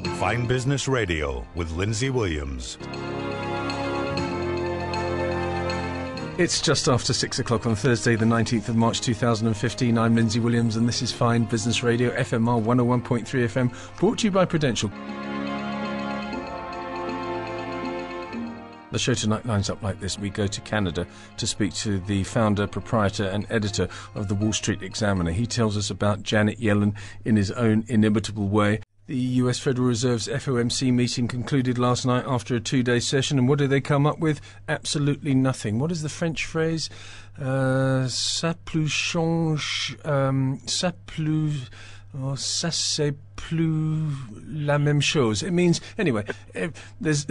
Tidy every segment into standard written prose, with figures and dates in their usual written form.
Fine Business Radio with Lindsay Williams. It's just after 6 o'clock on Thursday, the 19th of March 2015. I'm Lindsay Williams and this is Fine Business Radio, FMR 101.3 FM, brought to you by Prudential. The show tonight lines up like this. We go to Canada to speak to the founder, proprietor and editor of the Wall Street Examiner. He tells us about Janet Yellen in his own inimitable way. The US Federal Reserve's FOMC meeting concluded last night after a two-day session, and what did they come up with? Absolutely nothing. What is the French phrase? Ça plus change, ça plus... Oh, ça c'est plus la même chose. It means, anyway, there's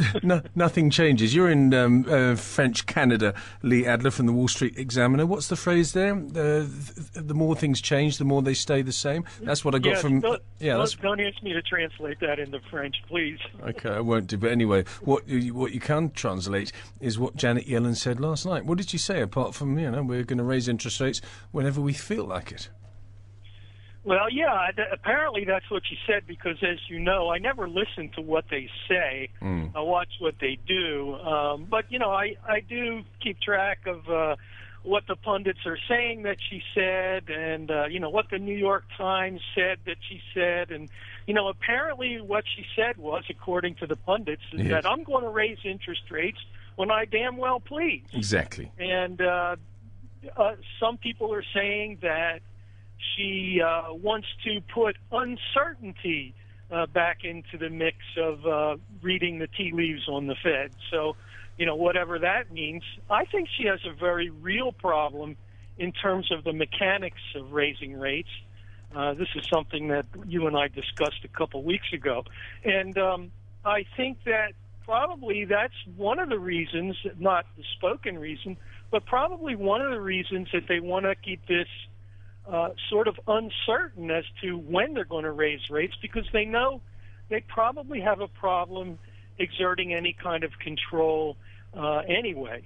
nothing changes. You're in French Canada, Lee Adler from the Wall Street Examiner. What's the phrase there? The more things change, the more they stay the same. That's what I got from... Don't ask me to translate that into French, please. Okay, I won't do. But anyway, what you can translate is what Janet Yellen said last night. What did she say, apart from, we're going to raise interest rates whenever we feel like it? Well, yeah, apparently that's what she said because, as you know, I never listen to what they say. I watch what they do. But, I do keep track of what the pundits are saying that she said and, what the New York Times said that she said. And, apparently what she said was, according to the pundits, is that I'm going to raise interest rates when I damn well please. Exactly. And some people are saying that she wants to put uncertainty back into the mix of reading the tea leaves on the Fed. So, whatever that means, I think she has a very real problem in terms of the mechanics of raising rates. This is something that you and I discussed a couple weeks ago. And I think that probably that's one of the reasons, not the spoken reason, but probably one of the reasons that they want to keep this sort of uncertain as to when they're going to raise rates, because they know they probably have a problem exerting any kind of control anyway.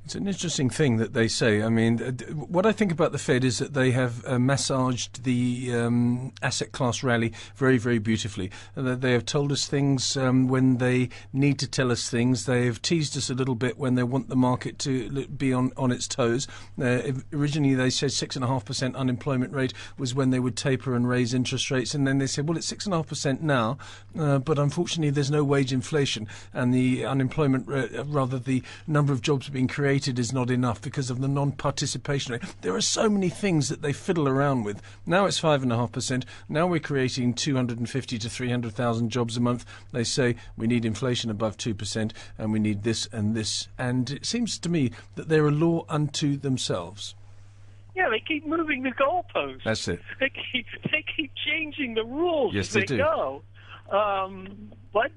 It's an interesting thing that they say. I mean, what I think about the Fed is that they have massaged the asset class rally very, very beautifully. They have told us things when they need to tell us things. They have teased us a little bit when they want the market to be on its toes. Originally, they said 6.5% unemployment rate was when they would taper and raise interest rates. And then they said, well, it's 6.5% now, but unfortunately, there's no wage inflation. And the unemployment, rather the number of jobs being created, is not enough because of the non-participation rate. There are so many things that they fiddle around with. Now it's 5.5%. Now we're creating 250 to 300,000 jobs a month. They say we need inflation above 2% and we need this and this. And it seems to me that they're a law unto themselves. Yeah, they keep moving the goalposts. That's it. They keep changing the rules as they do. Go. But,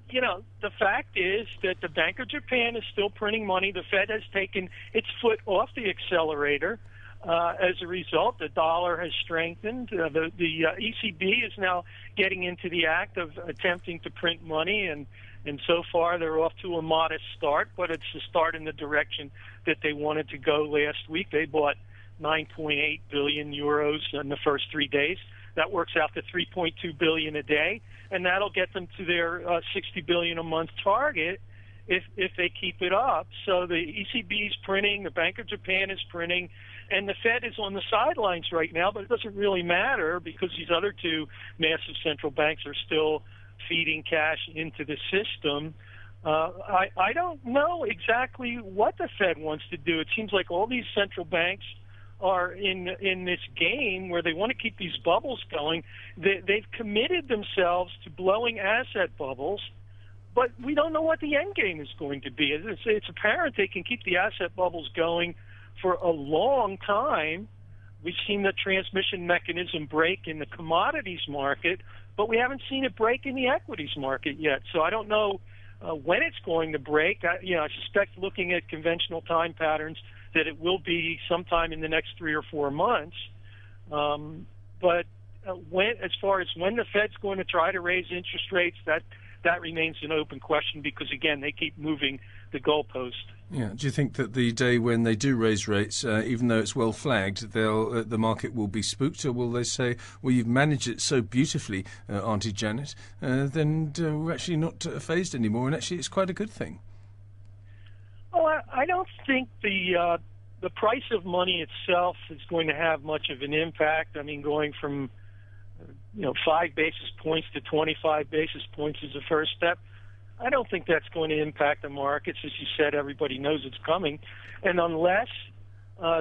the fact is that the Bank of Japan is still printing money. The Fed has taken its foot off the accelerator. As a result, the dollar has strengthened. The ECB is now getting into the act of attempting to print money, and so far they're off to a modest start, but it's a start in the direction that they wanted to go last week. They bought 9.8 billion euros in the first 3 days. That works out to 3.2 billion a day, and that'll get them to their 60 billion a month target if they keep it up. So the ECB is printing, the Bank of Japan is printing, and the Fed is on the sidelines right now, but it doesn't really matter because these other two massive central banks are still feeding cash into the system. I don't know exactly what the Fed wants to do. It seems like all these central banks are in this game where they want to keep these bubbles going. They've committed themselves to blowing asset bubbles, but we don't know what the end game is going to be. It's apparent they can keep the asset bubbles going for a long time. We've seen the transmission mechanism break in the commodities market, but we haven't seen it break in the equities market yet. So I don't know when it's going to break. I suspect, looking at conventional time patterns, that it will be sometime in the next 3 or 4 months. But as far as when the Fed's going to try to raise interest rates, that remains an open question because, again, they keep moving the goalpost. Yeah. Do you think that the day when they do raise rates, even though it's well flagged, the market will be spooked, or will they say, well, you've managed it so beautifully, Auntie Janet, then we're actually not phased anymore, and actually it's quite a good thing? Well, I don't think the price of money itself is going to have much of an impact. I mean, going from 5 basis points to 25 basis points is the first step. I don't think that's going to impact the markets. As you said, everybody knows it's coming. And unless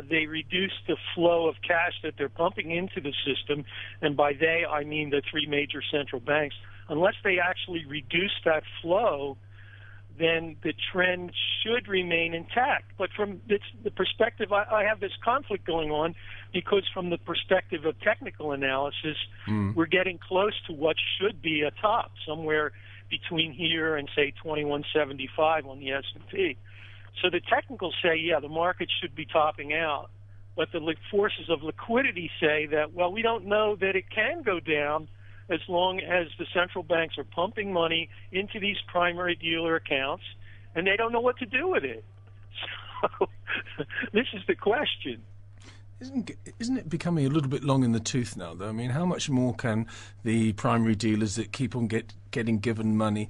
they reduce the flow of cash that they're pumping into the system, and by they I mean the three major central banks, unless they actually reduce that flow, then the trend should remain intact. But from the perspective, I have this conflict going on because from the perspective of technical analysis, we're getting close to what should be a top, somewhere between here and, say, 2175 on the S&P. So the technicals say, yeah, the market should be topping out. But the forces of liquidity say that, well, we don't know that it can go down as long as the central banks are pumping money into these primary dealer accounts, and they don't know what to do with it. So this is the question. Isn't it becoming a little bit long in the tooth now, though? I mean, how much more can the primary dealers that keep on getting given money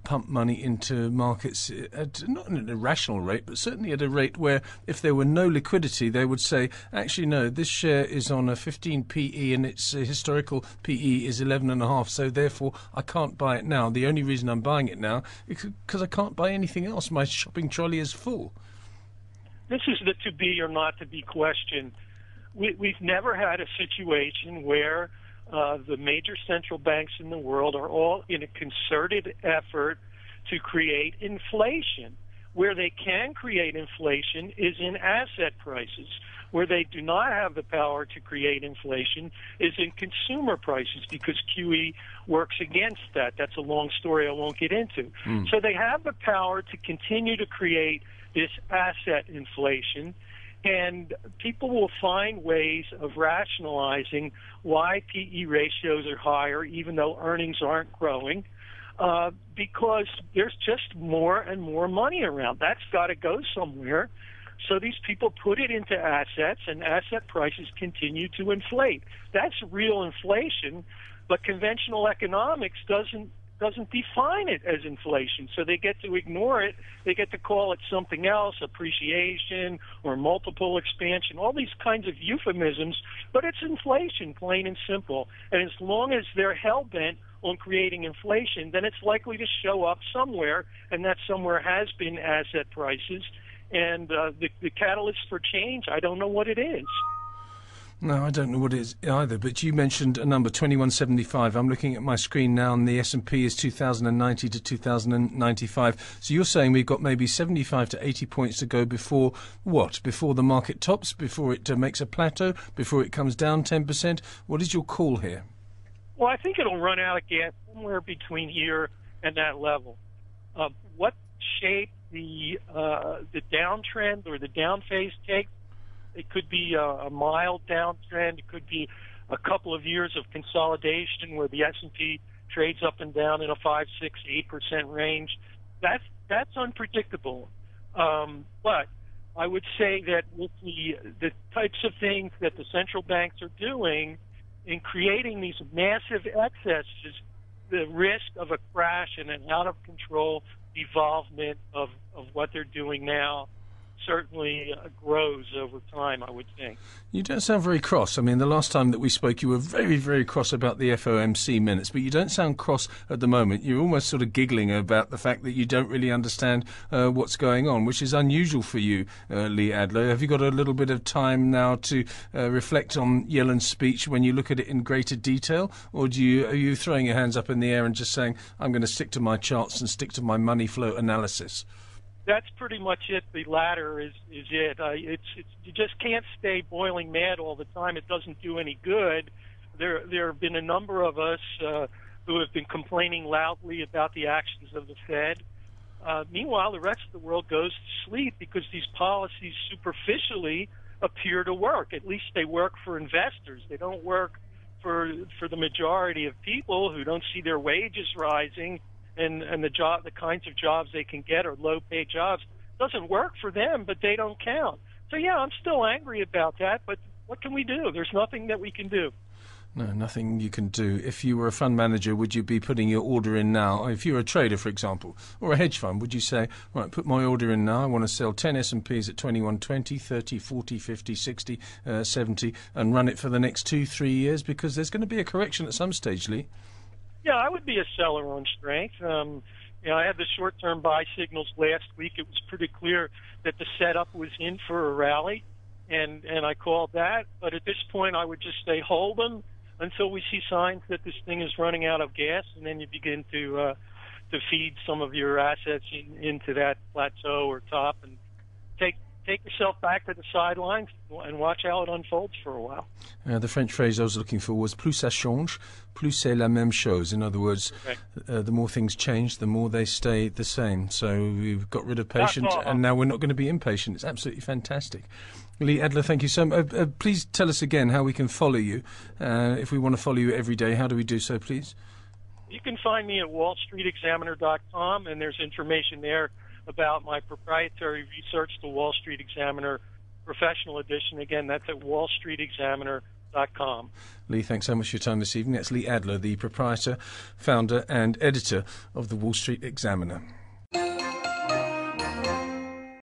pump money into markets at not an irrational rate, but certainly at a rate where if there were no liquidity, they would say, actually, no, this share is on a 15 PE and its historical PE is 11.5, so therefore I can't buy it now. The only reason I'm buying it now is because I can't buy anything else. My shopping trolley is full. This is the to be or not to be question. We've never had a situation where the major central banks in the world are all in a concerted effort to create inflation. Where they can create inflation is in asset prices. Where they do not have the power to create inflation is in consumer prices because QE works against that. That's a long story I won't get into. So they have the power to continue to create this asset inflation, and people will find ways of rationalizing why PE ratios are higher even though earnings aren't growing, because there's just more and more money around. That's got to go somewhere. So these people put it into assets, and asset prices continue to inflate. That's real inflation, but conventional economics doesn't define it as inflation. So they get to ignore it. They get to call it something else, appreciation or multiple expansion, all these kinds of euphemisms, but it's inflation, plain and simple. And as long as they're hell-bent on creating inflation, then it's likely to show up somewhere, and that somewhere has been asset prices. And the catalyst for change, I don't know what it is. No, I don't know what it is either, but you mentioned a number, 2175. I'm looking at my screen now, and the S&P is 2090 to 2095. So you're saying we've got maybe 75 to 80 points to go before what? Before the market tops, before it makes a plateau, before it comes down 10%? What is your call here? Well, I think it'll run out again somewhere between here and that level. What shape the downtrend or the down phase takes? It could be a mild downtrend. It could be a couple of years of consolidation where the S&P trades up and down in a 5, 6, 8% range. That's unpredictable. But I would say that with the types of things that the central banks are doing in creating these massive excesses, the risk of a crash and an out-of-control evolvement of what they're doing now certainly grows over time, I would think. You don't sound very cross. I mean, the last time that we spoke, you were very, very cross about the FOMC minutes, but you don't sound cross at the moment. You're almost sort of giggling about the fact that you don't really understand what's going on, which is unusual for you, Lee Adler. Have you got a little bit of time now to reflect on Yellen's speech when you look at it in greater detail, or are you throwing your hands up in the air and just saying, I'm going to stick to my charts and stick to my money flow analysis? That's pretty much it. The latter is it. You just can't stay boiling mad all the time. It doesn't do any good. There have been a number of us who have been complaining loudly about the actions of the Fed. Meanwhile, the rest of the world goes to sleep because these policies superficially appear to work. At least they work for investors. They don't work for the majority of people who don't see their wages rising and the kinds of jobs they can get are low-paid jobs. Doesn't work for them, but they don't count. So yeah, I'm still angry about that, but what can we do? There's nothing that we can do. No, nothing you can do. If you were a fund manager, would you be putting your order in now? If you're a trader, for example, or a hedge fund, would you say, right, put my order in now. I want to sell 10 S&Ps at 21.20, 30, 40, 50, 60, 70, and run it for the next 2-3 years, because there's going to be a correction at some stage, Lee. Yeah, I would be a seller on strength. I had the short-term buy signals last week. It was pretty clear that the setup was in for a rally, and I called that. But at this point, I would just say hold them until we see signs that this thing is running out of gas, and then you begin to feed some of your assets into that plateau or top, and take yourself back to the sidelines and watch how it unfolds for a while. The French phrase I was looking for was plus ça change, plus c'est la même chose. In other words, the more things change, the more they stay the same. So we've got rid of patience, and now we're not going to be impatient. It's absolutely fantastic. Lee Adler, thank you so much. Please tell us again how we can follow you. If we want to follow you every day, how do we do so, please? You can find me at wallstreetexaminer.com, and there's information there about my proprietary research, the Wall Street Examiner Professional Edition. Again, that's at wallstreetexaminer.com. Lee, thanks so much for your time this evening. That's Lee Adler, the proprietor, founder and editor of the Wall Street Examiner.